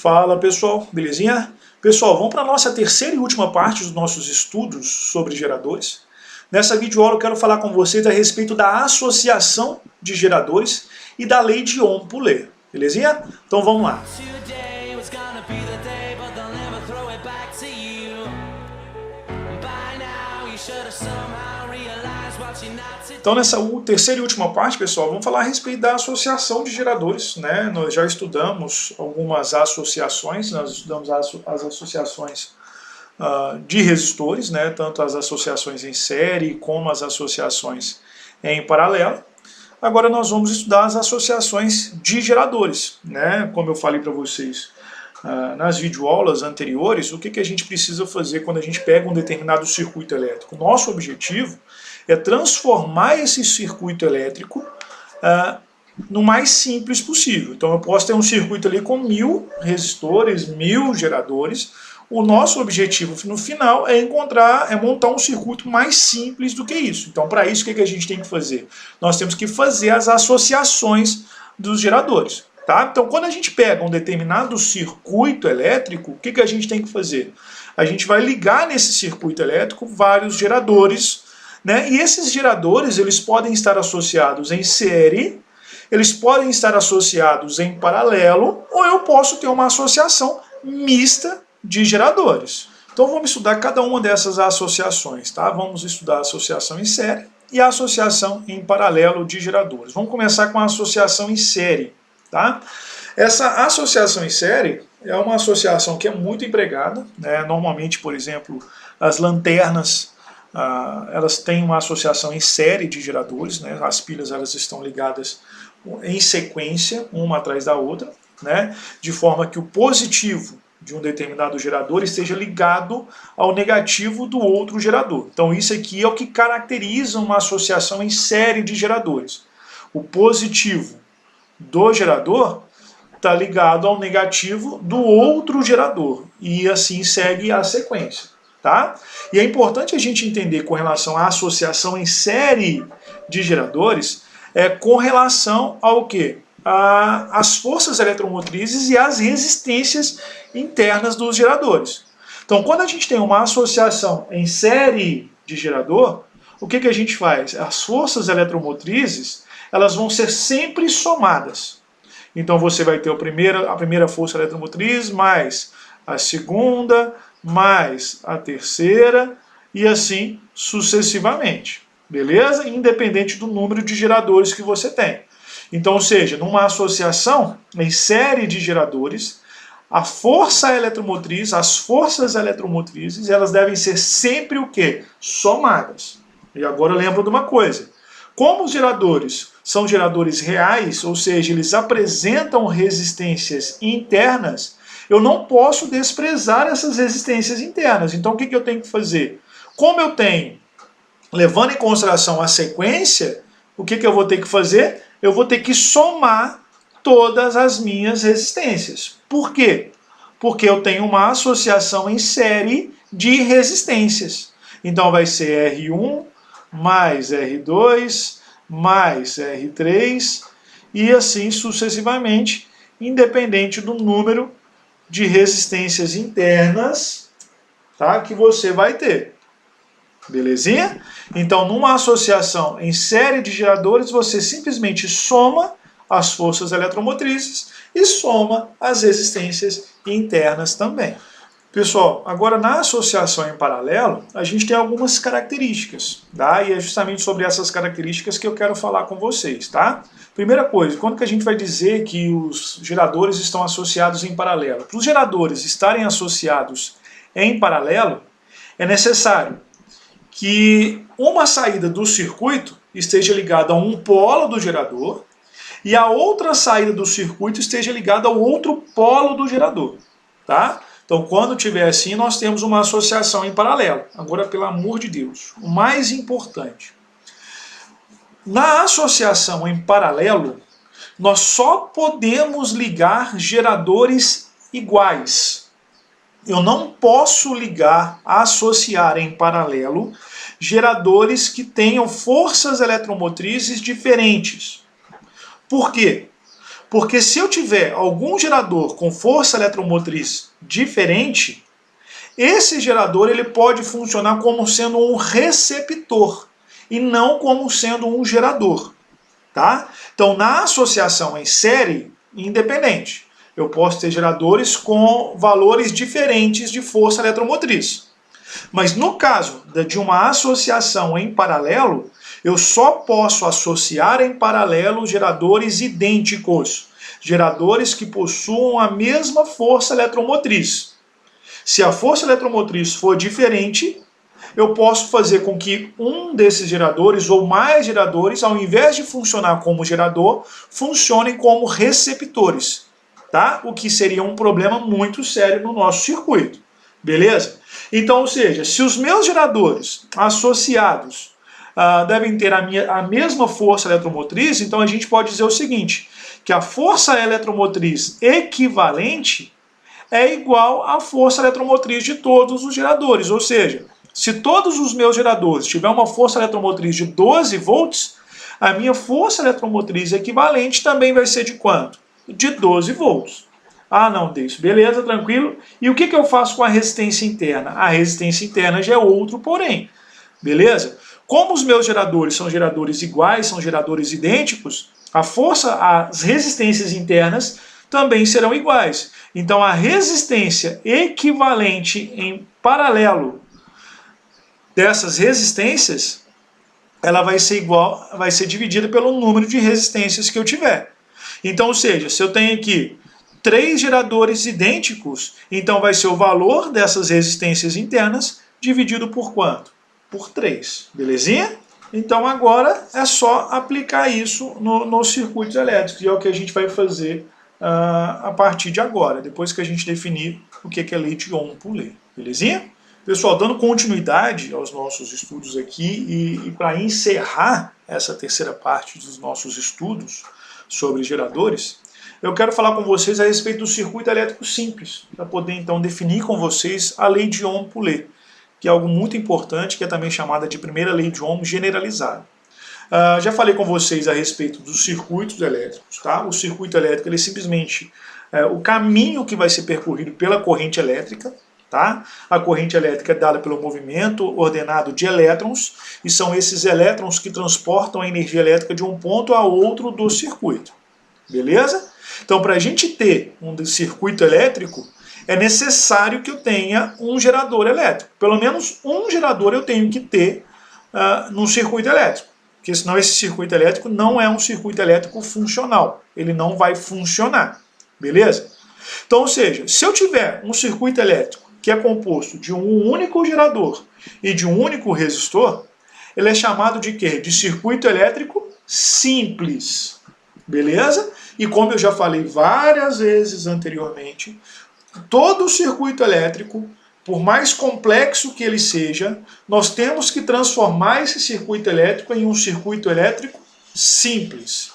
Fala pessoal, belezinha? Pessoal, vamos para a nossa terceira e última parte dos nossos estudos sobre geradores. Nessa videoaula eu quero falar com vocês a respeito da associação de geradores e da lei de Ohm-Poulet, belezinha? Então vamos lá. Então nessa terceira e última parte, pessoal, vamos falar a respeito da associação de geradores, né? Nós já estudamos algumas associações, nós estudamos as associações de resistores, né? Tanto as associações em série como as associações em paralelo. Agora nós vamos estudar as associações de geradores, né? Como eu falei para vocês nas videoaulas anteriores, o que a gente precisa fazer quando a gente pega um determinado circuito elétrico? Nosso objetivo é transformar esse circuito elétrico no mais simples possível. Então eu posso ter um circuito ali com 1000 resistores, 1000 geradores. O nosso objetivo no final é montar um circuito mais simples do que isso. Então para isso o que a gente tem que fazer? Nós temos que fazer as associações dos geradores. Tá? Então quando a gente pega um determinado circuito elétrico, o que a gente tem que fazer? A gente vai ligar nesse circuito elétrico vários geradores, né? E esses geradores eles podem estar associados em série, eles podem estar associados em paralelo, ou eu posso ter uma associação mista de geradores. Então vamos estudar cada uma dessas associações. Tá? Vamos estudar a associação em série e a associação em paralelo de geradores. Vamos começar com a associação em série. Tá? Essa associação em série é uma associação que é muito empregada, né? Normalmente, por exemplo, as lanternas elas têm uma associação em série de geradores, né? As pilhas elas estão ligadas em sequência, uma atrás da outra, né? De forma que o positivo de um determinado gerador esteja ligado ao negativo do outro gerador. Então isso aqui é o que caracteriza uma associação em série de geradores. O positivo do gerador está ligado ao negativo do outro gerador, e assim segue a sequência. Tá? E é importante a gente entender com relação à associação em série de geradores, com relação ao quê? As forças eletromotrizes e as resistências internas dos geradores. Então, quando a gente tem uma associação em série de gerador, o que a gente faz? As forças eletromotrizes elas vão ser sempre somadas. Então você vai ter a primeira força eletromotriz mais a segunda, mais a terceira e assim sucessivamente, beleza? Independente do número de geradores que você tem. Então, ou seja, numa associação em série de geradores, a força eletromotriz, as forças eletromotrizes, elas devem ser sempre o quê? Somadas. E agora lembra de uma coisa, como os geradores são geradores reais, ou seja, eles apresentam resistências internas, eu não posso desprezar essas resistências internas. Então o que eu tenho que fazer? Como eu tenho, levando em consideração a sequência, o que eu vou ter que fazer? Eu vou ter que somar todas as minhas resistências. Por quê? Porque eu tenho uma associação em série de resistências. Então vai ser R1 mais R2 mais R3 e assim sucessivamente, independente do número de resistências internas, tá, que você vai ter. Belezinha? Então, numa associação em série de geradores, você simplesmente soma as forças eletromotrizes e soma as resistências internas também. Pessoal, agora na associação em paralelo, a gente tem algumas características, tá? E é justamente sobre essas características que eu quero falar com vocês, tá? Primeira coisa, quando que a gente vai dizer que os geradores estão associados em paralelo? Para os geradores estarem associados em paralelo, é necessário que uma saída do circuito esteja ligada a um polo do gerador e a outra saída do circuito esteja ligada ao outro polo do gerador, tá? Então, quando tiver assim, nós temos uma associação em paralelo. Agora, pelo amor de Deus, o mais importante. Na associação em paralelo, nós só podemos ligar geradores iguais. Eu não posso associar em paralelo, geradores que tenham forças eletromotrizes diferentes. Por quê? Porque se eu tiver algum gerador com força eletromotriz diferente, esse gerador ele pode funcionar como sendo um receptor e não como sendo um gerador. Tá? Então, na associação em série, independente, eu posso ter geradores com valores diferentes de força eletromotriz. Mas no caso de uma associação em paralelo, eu só posso associar em paralelo geradores idênticos, geradores que possuam a mesma força eletromotriz. Se a força eletromotriz for diferente, eu posso fazer com que um desses geradores ou mais geradores, ao invés de funcionar como gerador, funcionem como receptores, tá? O que seria um problema muito sério no nosso circuito, beleza? Então, ou seja, se os meus geradores associados devem ter a mesma força eletromotriz, então a gente pode dizer o seguinte, que a força eletromotriz equivalente é igual à força eletromotriz de todos os geradores, ou seja, se todos os meus geradores tiverem uma força eletromotriz de 12 volts, a minha força eletromotriz equivalente também vai ser de quanto? De 12 volts. Ah, não, Deus, beleza, tranquilo. E o que eu faço com a resistência interna? A resistência interna já é outro porém, beleza? Como os meus geradores são geradores iguais, são geradores idênticos, a força, as resistências internas também serão iguais. Então a resistência equivalente em paralelo dessas resistências, ela vai ser igual, vai ser dividida pelo número de resistências que eu tiver. Então, ou seja, se eu tenho aqui 3 geradores idênticos, então vai ser o valor dessas resistências internas dividido por quanto? Por 3, belezinha? Então agora é só aplicar isso nos circuitos elétricos, e é o que a gente vai fazer a partir de agora, depois que a gente definir o que é lei de Ohm por lei, belezinha? Pessoal, dando continuidade aos nossos estudos aqui e para encerrar essa terceira parte dos nossos estudos sobre geradores, eu quero falar com vocês a respeito do circuito elétrico simples, para poder então definir com vocês a lei de Ohm por lei, que é algo muito importante, que é também chamada de primeira lei de Ohm generalizada. Já falei com vocês a respeito dos circuitos elétricos, tá? O circuito elétrico ele é simplesmente o caminho que vai ser percorrido pela corrente elétrica, tá? A corrente elétrica é dada pelo movimento ordenado de elétrons, e são esses elétrons que transportam a energia elétrica de um ponto a outro do circuito. Beleza? Então, para a gente ter um circuito elétrico, é necessário que eu tenha um gerador elétrico. Pelo menos um gerador eu tenho que ter num circuito elétrico, porque senão esse circuito elétrico não é um circuito elétrico funcional. Ele não vai funcionar. Beleza? Então, ou seja, se eu tiver um circuito elétrico que é composto de um único gerador e de um único resistor, ele é chamado de quê? De circuito elétrico simples. Beleza? E como eu já falei várias vezes anteriormente, todo circuito elétrico, por mais complexo que ele seja, nós temos que transformar esse circuito elétrico em um circuito elétrico simples.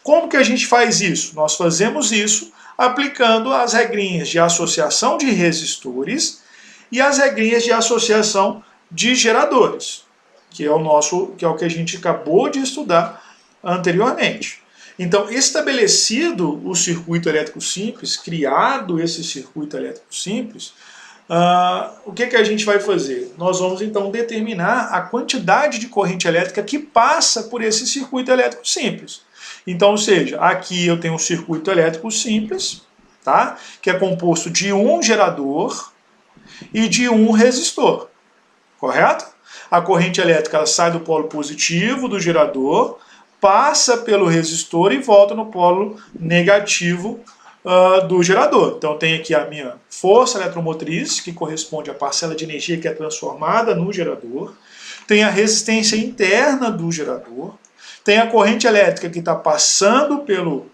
Como que a gente faz isso? Nós fazemos isso aplicando as regrinhas de associação de resistores e as regrinhas de associação de geradores, que é o que a gente acabou de estudar anteriormente. Então, estabelecido o circuito elétrico simples, criado esse circuito elétrico simples, o que a gente vai fazer? Nós vamos então determinar a quantidade de corrente elétrica que passa por esse circuito elétrico simples. Então, ou seja, aqui eu tenho um circuito elétrico simples, tá? Que é composto de um gerador e de um resistor, correto? A corrente elétrica ela sai do polo positivo do gerador, passa pelo resistor e volta no polo negativo do gerador. Então tem aqui a minha força eletromotriz, que corresponde à parcela de energia que é transformada no gerador, tem a resistência interna do gerador, tem a corrente elétrica que está passando pelo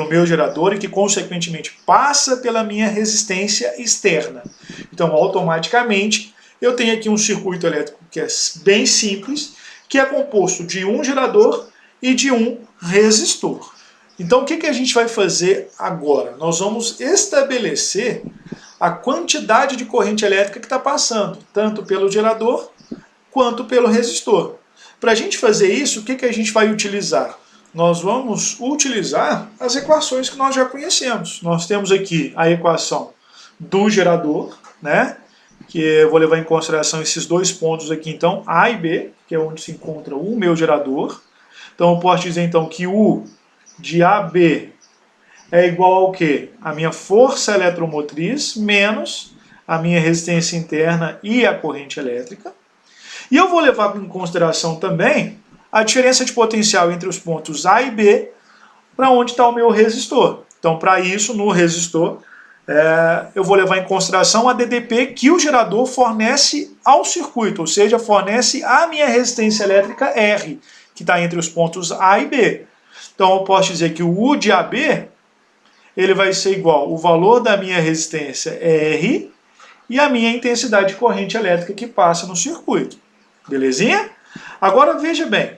meu gerador e que, consequentemente, passa pela minha resistência externa. Então, automaticamente, eu tenho aqui um circuito elétrico que é bem simples, que é composto de um gerador e de um resistor. Então, o que a gente vai fazer agora? Nós vamos estabelecer a quantidade de corrente elétrica que está passando, tanto pelo gerador quanto pelo resistor. Para a gente fazer isso, o que a gente vai utilizar? nós vamos utilizar as equações que nós já conhecemos. Nós temos aqui a equação do gerador, né? Que eu vou levar em consideração esses dois pontos aqui, então, A e B, que é onde se encontra o meu gerador. Então eu posso dizer então que U de AB é igual ao quê? A minha força eletromotriz menos a minha resistência interna e a corrente elétrica. E eu vou levar em consideração também a diferença de potencial entre os pontos A e B, para onde está o meu resistor. Então, para isso, no resistor, eu vou levar em consideração a DDP que o gerador fornece ao circuito, ou seja, fornece a minha resistência elétrica R, que está entre os pontos A e B. Então, eu posso dizer que o U de AB ele vai ser igual ao valor da minha resistência R e a minha intensidade de corrente elétrica que passa no circuito. Belezinha? Agora veja bem,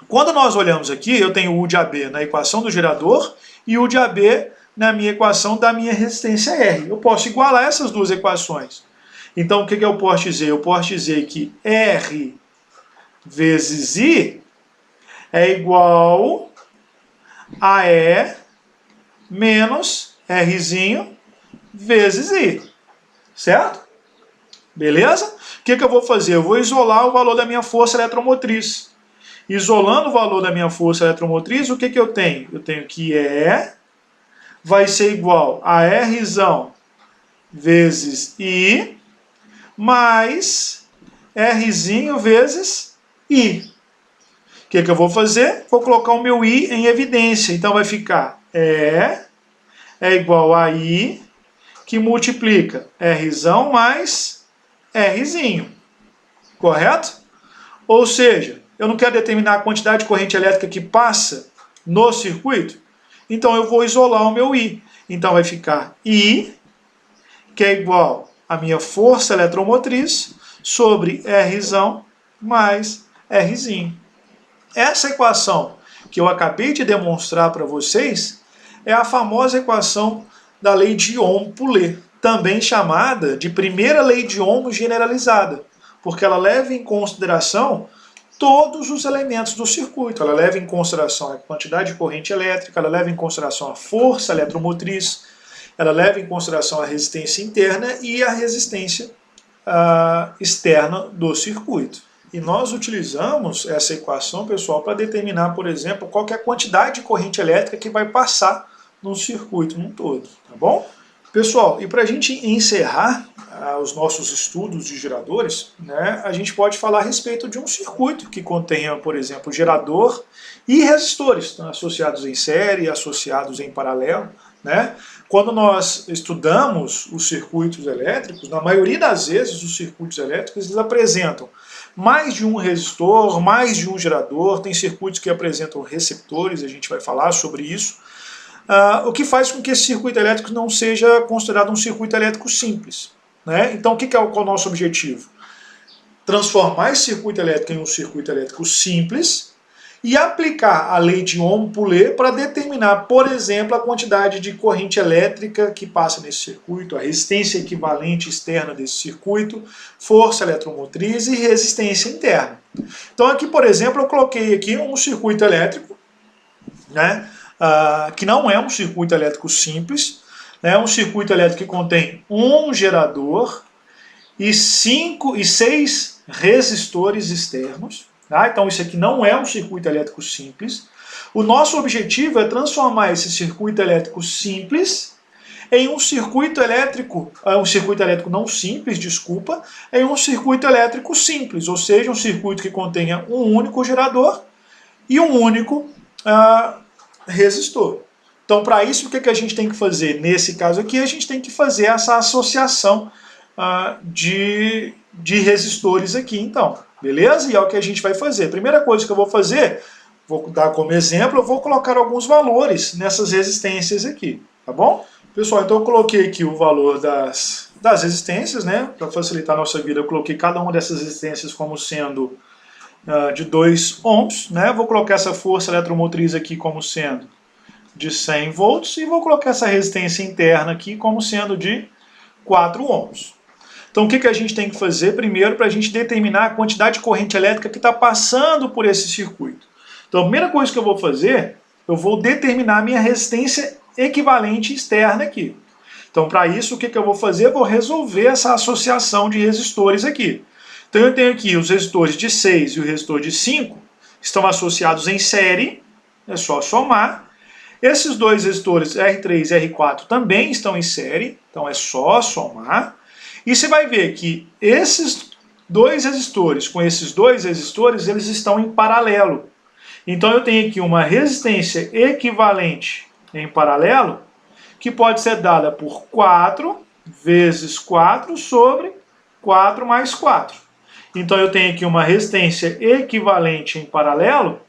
quando nós olhamos aqui, eu tenho o U de AB na equação do gerador e o U de AB na minha equação da minha resistência R. Eu posso igualar essas duas equações. Então o que eu posso dizer? Eu posso dizer que R vezes I é igual a E menos Rzinho vezes I. Certo? Beleza? O que eu vou fazer? Eu vou isolar o valor da minha força eletromotriz. Isolando o valor da minha força eletromotriz, o que eu tenho? Eu tenho que E vai ser igual a Rzão vezes I mais Rzinho vezes I. O que eu vou fazer? Vou colocar o meu I em evidência. Então vai ficar E é igual a I que multiplica Rzão mais Rzinho. Correto? Ou seja, eu não quero determinar a quantidade de corrente elétrica que passa no circuito, então eu vou isolar o meu I. Então vai ficar I, que é igual a minha força eletromotriz, sobre Rzão mais Rzinho. Essa equação que eu acabei de demonstrar para vocês é a famosa equação da lei de Ohm-Poulet, também chamada de primeira lei de Ohm generalizada, porque ela leva em consideração todos os elementos do circuito. Ela leva em consideração a quantidade de corrente elétrica, ela leva em consideração a força eletromotriz, ela leva em consideração a resistência interna e a resistência externa do circuito. E nós utilizamos essa equação, pessoal, para determinar, por exemplo, qual que é a quantidade de corrente elétrica que vai passar no circuito num todo, tá bom? Pessoal, e para a gente encerrar os nossos estudos de geradores, né, a gente pode falar a respeito de um circuito que contenha, por exemplo, gerador e resistores, né, associados em série, associados em paralelo. Né? Quando nós estudamos os circuitos elétricos, na maioria das vezes os circuitos elétricos eles apresentam mais de um resistor, mais de um gerador, tem circuitos que apresentam receptores, a gente vai falar sobre isso. O que faz com que esse circuito elétrico não seja considerado um circuito elétrico simples. Né? Então, qual é o nosso objetivo? Transformar esse circuito elétrico em um circuito elétrico simples e aplicar a lei de Ohm-Poulet para determinar, por exemplo, a quantidade de corrente elétrica que passa nesse circuito, a resistência equivalente externa desse circuito, força eletromotriz e resistência interna. Então, aqui, por exemplo, eu coloquei aqui um circuito elétrico, né? Que não é um circuito elétrico simples, é um circuito elétrico que contém um gerador e 6 resistores externos. Tá? Então isso aqui não é um circuito elétrico simples. O nosso objetivo é transformar esse circuito elétrico simples em um circuito elétrico não simples, desculpa, em um circuito elétrico simples, ou seja, um circuito que contenha um único gerador e um único resistor. Então, para isso, o que a gente tem que fazer? Nesse caso aqui, a gente tem que fazer essa associação de resistores aqui, então. Beleza? E é o que a gente vai fazer. A primeira coisa que eu vou fazer, vou dar como exemplo, eu vou colocar alguns valores nessas resistências aqui, tá bom? Pessoal, então eu coloquei aqui o valor das resistências, né? Para facilitar a nossa vida, eu coloquei cada uma dessas resistências como sendo de 2 ohms, né? Vou colocar essa força eletromotriz aqui como sendo de 100 volts e vou colocar essa resistência interna aqui como sendo de 4 ohms. Então o que a gente tem que fazer primeiro para a gente determinar a quantidade de corrente elétrica que está passando por esse circuito? Então a primeira coisa que eu vou fazer, eu vou determinar a minha resistência equivalente externa aqui. Então para isso o que eu vou fazer? Eu vou resolver essa associação de resistores aqui. Então eu tenho aqui os resistores de 6 e o resistor de 5, estão associados em série, é só somar. Esses dois resistores R3 e R4 também estão em série, então é só somar. E você vai ver que esses dois resistores com esses dois resistores, eles estão em paralelo. Então eu tenho aqui uma resistência equivalente em paralelo, que pode ser dada por 4 vezes 4 sobre 4 mais 4. Então eu tenho aqui uma resistência equivalente em paralelo,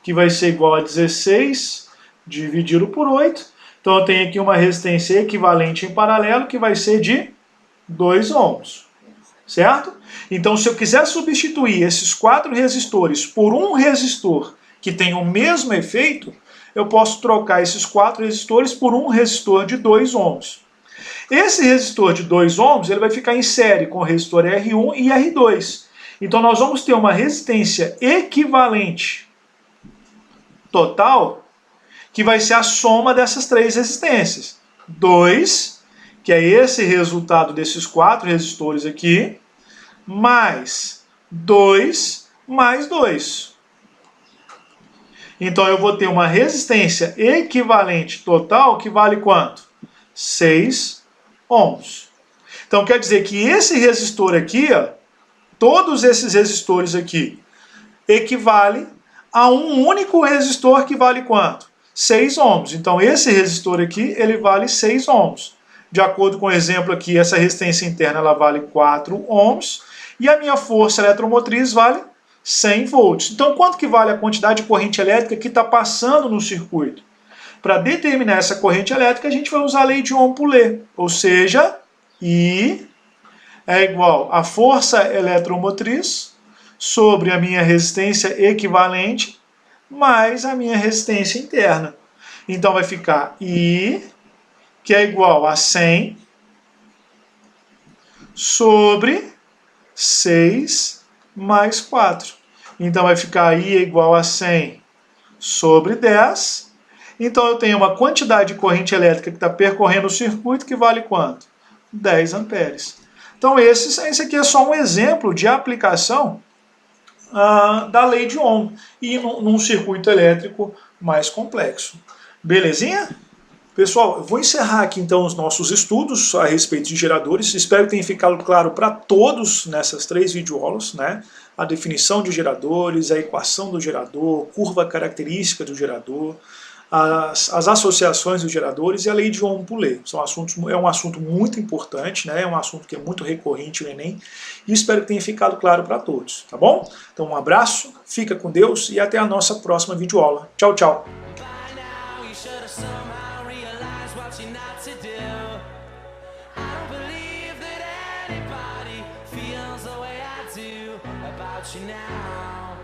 que vai ser igual a 16 dividido por 8. Então eu tenho aqui uma resistência equivalente em paralelo, que vai ser de 2 ohms. Certo? Então se eu quiser substituir esses 4 resistores por um resistor que tem o mesmo efeito, eu posso trocar esses 4 resistores por um resistor de 2 ohms. Esse resistor de 2 ohms ele vai ficar em série com o resistor R1 e R2. Então nós vamos ter uma resistência equivalente total, que vai ser a soma dessas 3 resistências. 2, que é esse resultado desses 4 resistores aqui, mais 2 mais 2. Então eu vou ter uma resistência equivalente total que vale quanto? 6 ohms. Então quer dizer que esse resistor aqui, ó, todos esses resistores aqui, equivale a um único resistor que vale quanto? 6 ohms. Então esse resistor aqui, ele vale 6 ohms. De acordo com o exemplo aqui, essa resistência interna ela vale 4 ohms e a minha força eletromotriz vale 100 volts. Então quanto que vale a quantidade de corrente elétrica que está passando no circuito? Para determinar essa corrente elétrica, a gente vai usar a lei de Ohm-Poulet, ou seja, I é igual a força eletromotriz sobre a minha resistência equivalente mais a minha resistência interna. Então vai ficar I, que é igual a 100 sobre 6 mais 4. Então vai ficar I é igual a 100 sobre 10. Então eu tenho uma quantidade de corrente elétrica que está percorrendo o circuito que vale quanto? 10 amperes. Então esse aqui é só um exemplo de aplicação da lei de Ohm e num circuito elétrico mais complexo. Belezinha? Pessoal, eu vou encerrar aqui então os nossos estudos a respeito de geradores. Espero que tenha ficado claro para todos nessas 3 videoaulas, né? A definição de geradores, a equação do gerador, curva característica do gerador, as associações dos geradores e a lei de Ohm-Poulet. É um assunto muito importante, né? É um assunto que é muito recorrente no Enem e espero que tenha ficado claro para todos, tá bom? Então um abraço, fica com Deus e até a nossa próxima videoaula. Tchau, tchau! You now